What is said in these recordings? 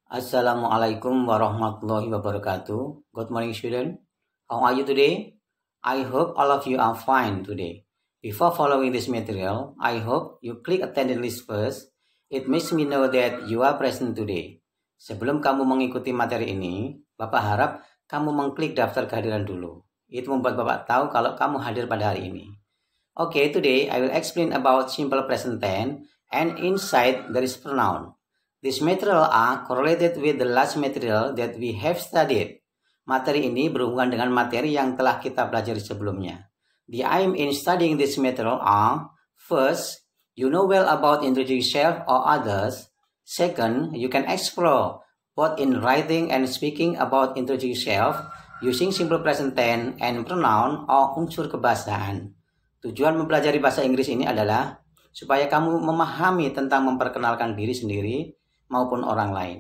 Assalamualaikum warahmatullahi wabarakatuh. Good morning, student. How are you today? I hope all of you are fine today. Before following this material, I hope you click attendance list first. It makes me know that you are present today. Sebelum kamu mengikuti materi ini, Bapak harap kamu mengklik daftar kehadiran dulu. Itu membuat Bapak tahu kalau kamu hadir pada hari ini. Okay, today I will explain about simple present tense and inside there is pronoun. This material are correlated with the last material that we have studied. Materi ini berhubungan dengan materi yang telah kita pelajari sebelumnya. The aim in studying this material are: first, you know well about introducing yourself or others. Second, you can explore both in writing and speaking about introducing yourself using simple present tense and pronoun or unsur kebahasaan. Tujuan mempelajari bahasa Inggris ini adalah supaya kamu memahami tentang memperkenalkan diri sendiri maupun orang lain.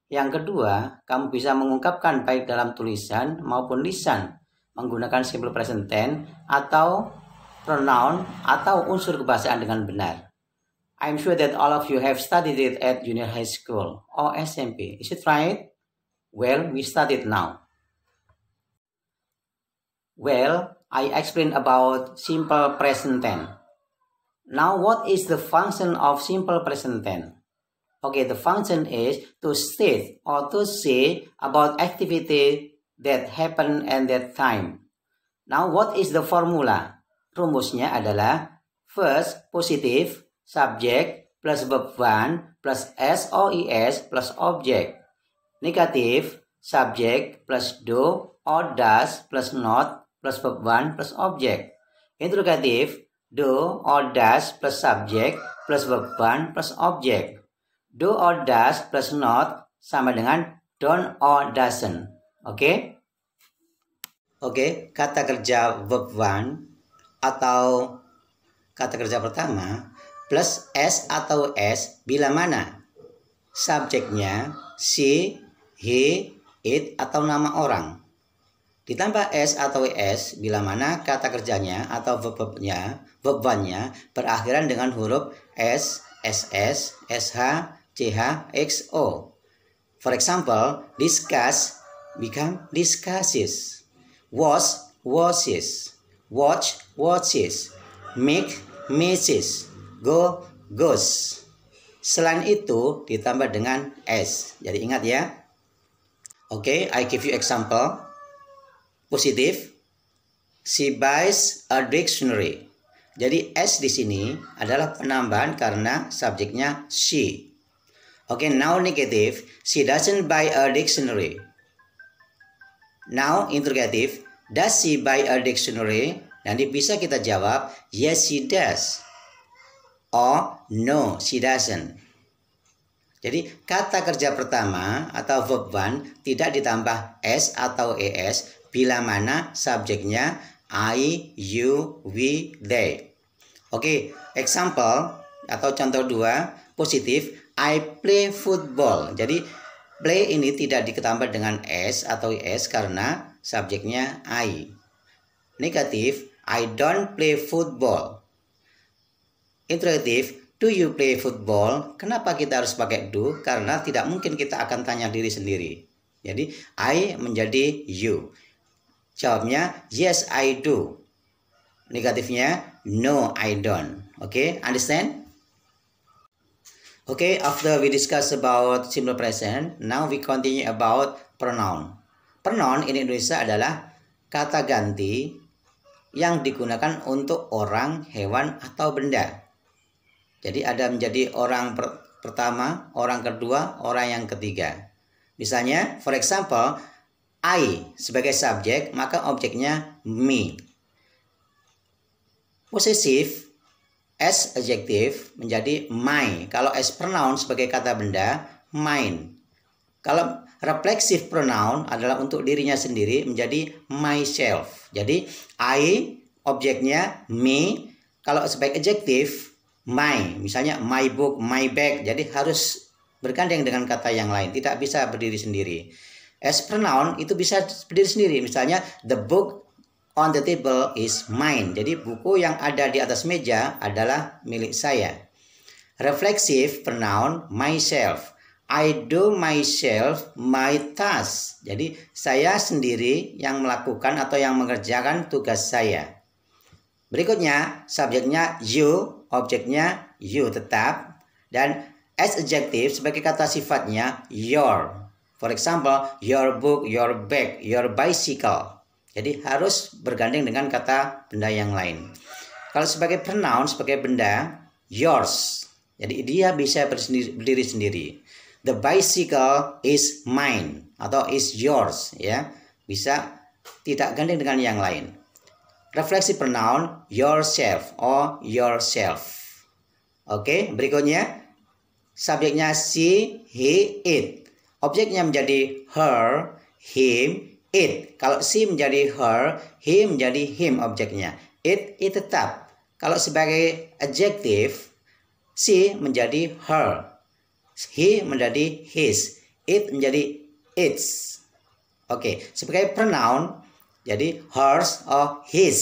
Yang kedua, kamu bisa mengungkapkan baik dalam tulisan maupun lisan menggunakan simple present tense atau pronoun atau unsur kebahasaan dengan benar. I'm sure that all of you have studied it at junior high school or SMP. Is it right? Well, we start it now. Well, I explained about simple present tense. Now, what is the function of simple present tense? Okay, the function is to state or to say about activity that happen at that time. Now, what is the formula? Rumusnya adalah first, positive, subject, plus verb 1, plus S or ES, plus object. Negative, subject, plus do or does, plus not, plus verb 1, plus object. Interrogative, do or does, plus subject, plus verb 1, plus object. Do or does plus not sama dengan don't or doesn't. Oke? Oke, kata kerja verb 1 atau kata kerja pertama plus S atau S bila mana subjeknya she, he, it atau nama orang. Ditambah S atau S bila mana kata kerjanya atau verb 1-nya berakhiran dengan huruf S, SS, SH, CH, XO. For example, discuss become discusses, was, washes, watch, watches, make, makes, go, goes. Selain itu ditambah dengan S. Jadi ingat ya. Oke, I give you example. Positif, she buys a dictionary. Jadi S di sini adalah penambahan karena subjeknya she. Oke, now negative, she doesn't buy a dictionary. Now interrogative, does she buy a dictionary? Nanti bisa kita jawab, yes she does. Or no she doesn't. Jadi kata kerja pertama atau verb 1 tidak ditambah S atau ES bila mana subjeknya I, you, we, they. Oke, example atau contoh 2, positif, I play football. Jadi play ini tidak ditambah dengan S atau ES karena subjeknya I. Negatif, I don't play football. Interrogatif, do you play football? Kenapa kita harus pakai do? Karena tidak mungkin kita akan tanya diri sendiri. Jadi I menjadi you. Jawabnya yes I do. Negatifnya no I don't. Okay, understand? Okay, after we discuss about simple present, now we continue about pronoun. Pronoun in Indonesia adalah kata ganti yang digunakan untuk orang, hewan, atau benda. Jadi ada menjadi orang pertama, orang kedua, orang yang ketiga. Misalnya, for example, I sebagai subjek, maka objeknya me. Possessive, as adjective menjadi my. Kalau as pronoun sebagai kata benda, mine. Kalau reflexive pronoun adalah untuk dirinya sendiri menjadi myself. Jadi I objeknya me. Kalau sebagai adjective my. Misalnya my book, my bag. Jadi harus bergandeng dengan kata yang lain. Tidak bisa berdiri sendiri. As pronoun itu bisa berdiri sendiri. Misalnya the book on the table is mine. Jadi buku yang ada di atas meja adalah milik saya. Reflexive pronoun myself. I do myself my task. Jadi saya sendiri yang melakukan atau yang mengerjakan tugas saya. Berikutnya subjeknya you, objeknya you tetap, dan as adjective sebagai kata sifatnya your. For example, your book, your bag, your bicycle. Jadi harus bergandeng dengan kata benda yang lain. Kalau sebagai pronoun, sebagai benda, yours. Jadi dia bisa berdiri sendiri. The bicycle is mine atau is yours, ya. Bisa tidak gandeng dengan yang lain. Refleksi pronoun yourself or yourself. Oke, berikutnya subjeknya she, he, it. Objeknya menjadi her, him, it. Kalau she menjadi her, he menjadi him objeknya. It tetap. Kalau sebagai adjective, she menjadi her. He menjadi his, it menjadi its. Oke, sebagai pronoun jadi hers or his.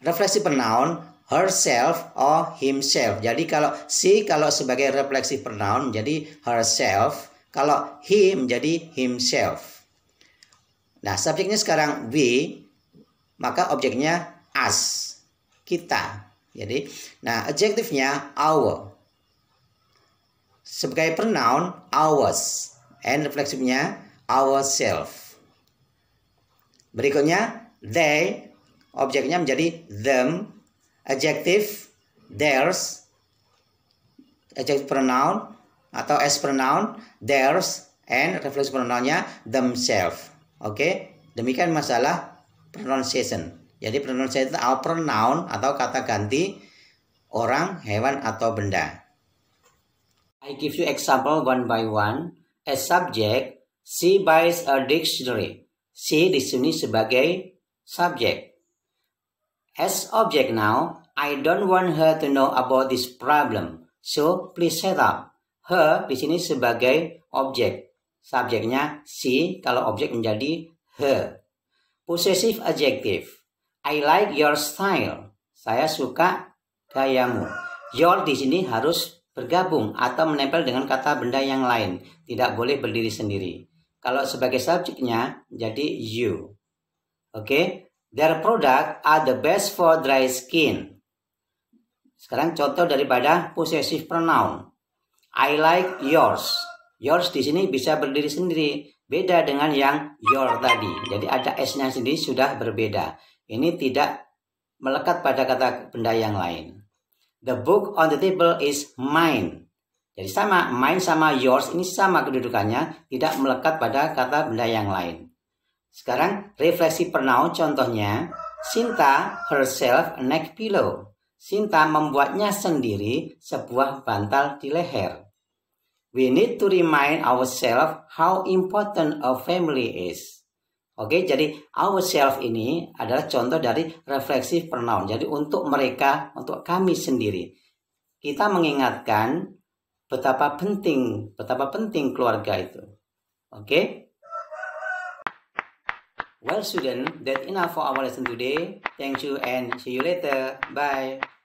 Refleksi pronoun herself or himself. Jadi kalau she kalau sebagai refleksi pronoun menjadi herself, kalau he menjadi himself. Nah, subjeknya sekarang we, maka objeknya us, kita. Jadi, nah adjektifnya our. Sebagai pronoun ours, and refleksifnya ourself. Berikutnya they, objeknya menjadi them, adjective theirs, adjective pronoun atau as pronoun theirs, and refleksi pronounnya themselves. Oke, demikian masalah pronunciation. Jadi pronunciation itu pronoun atau kata ganti orang, hewan atau benda. I give you example one by one. As subject, she buys a dictionary. She di sini sebagai subjek. As object now, I don't want her to know about this problem. So please shut up. Her di sini sebagai objek. Subjeknya she, kalau objek menjadi her. Possessive adjective. I like your style. Saya suka gayamu. Your di sini harus bergabung atau menempel dengan kata benda yang lain. Tidak boleh berdiri sendiri. Kalau sebagai subjeknya jadi you. Oke. Their product are the best for dry skin. Sekarang contoh daripada possessive pronoun. I like yours. Yours di sini bisa berdiri sendiri. Beda dengan yang your tadi. Jadi ada s-nya sendiri sudah berbeda. Ini tidak melekat pada kata benda yang lain. The book on the table is mine. Jadi sama, mine sama yours ini sama kedudukannya, tidak melekat pada kata benda yang lain. Sekarang refleksi pronoun contohnya, Sinta herself a neck pillow. Sinta membuatnya sendiri sebuah bantal di leher. We need to remind ourselves how important a family is. Oke, jadi ourselves ini adalah contoh dari refleksi pronoun. Jadi untuk mereka, untuk kami sendiri, kita mengingatkan betapa penting keluarga itu. Oke? Well, student, that's enough for our lesson today. Thank you and see you later. Bye.